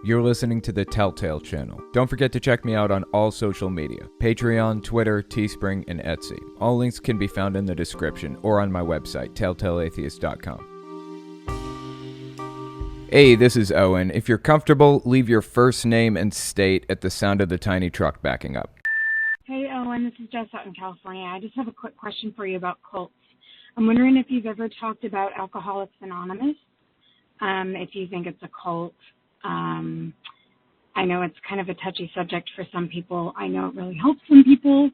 You're listening to the Telltale Channel. Don't forget to check me out on all social media: Patreon, Twitter, Teespring, and Etsy. All links can be found in the description or on my website, telltaleatheist.com. Hey, this is Owen. If you're comfortable, leave your first name and state at the sound of the tiny truck backing up. Hey, Owen, this is Jess out in California. I just have a quick question for you about cults. I'm wondering if you've ever talked about Alcoholics Anonymous, if you think it's a cult. I know it's kind of a touchy subject for some people. I know it really helps some people,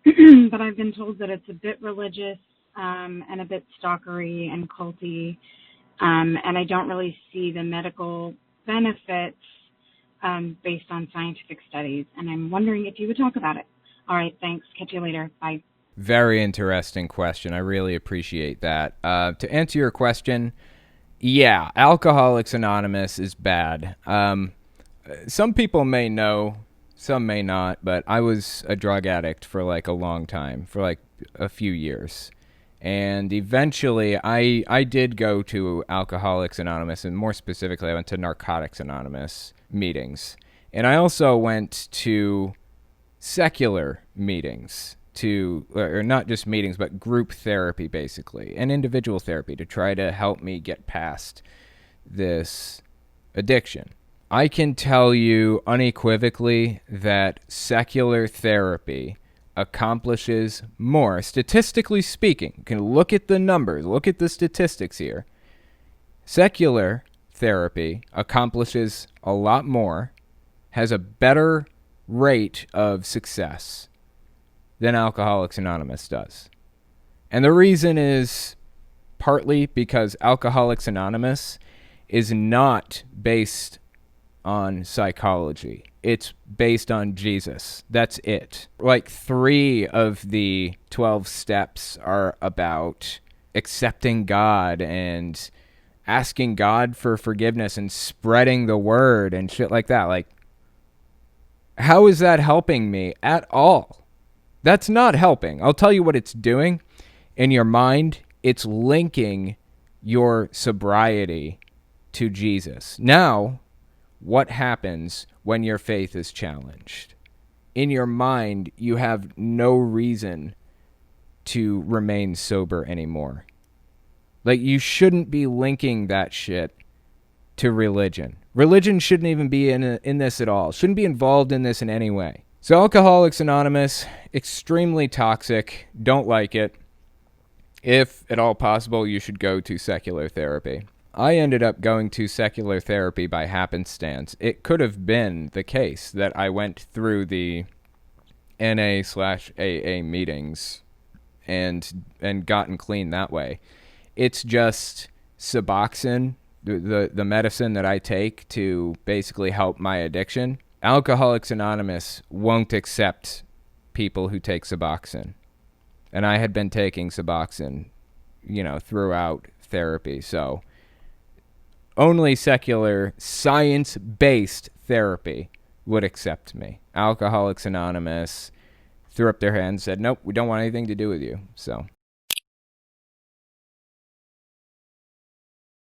but I've been told that it's a bit religious and a bit stalkery and culty, and I don't really see the medical benefits based on scientific studies, and I'm wondering if you would talk about it. All right, thanks. Catch you later. Bye. Very interesting question. I really appreciate that. To answer your question, yeah, Alcoholics Anonymous is bad. Some people may know, some may not, but I was a drug addict for like a long time, for like a few years. And eventually I did go to Alcoholics Anonymous, and more specifically, I went to Narcotics Anonymous meetings. And I also went to secular meetings, or not just meetings, but group therapy, basically, and individual therapy to try to help me get past this addiction. I can tell you unequivocally that secular therapy accomplishes more, statistically speaking. You can look at the numbers, look at the statistics here. Secular therapy accomplishes a lot more, has a better rate of success than Alcoholics Anonymous does. And the reason is partly because Alcoholics Anonymous is not based on psychology. It's based on Jesus. That's it. Like 3 of the 12 steps are about accepting God and asking God for forgiveness and spreading the word and shit like that. Like, how is that helping me at all? That's not helping. I'll tell you what it's doing. In your mind, it's linking your sobriety to Jesus. Now, what happens when your faith is challenged? In your mind, you have no reason to remain sober anymore. Like, you shouldn't be linking that shit to religion. Religion shouldn't even be in this at all. Shouldn't be involved in this in any way. So Alcoholics Anonymous, extremely toxic. Don't like it. If at all possible, you should go to secular therapy. I ended up going to secular therapy by happenstance. It could have been the case that I went through the NA/AA meetings and gotten clean that way. It's just Suboxone, the medicine that I take to basically help my addiction. Alcoholics Anonymous won't accept people who take Suboxone. And I had been taking Suboxone, throughout therapy. So only secular, science-based therapy would accept me. Alcoholics Anonymous threw up their hands and said, nope, we don't want anything to do with you. So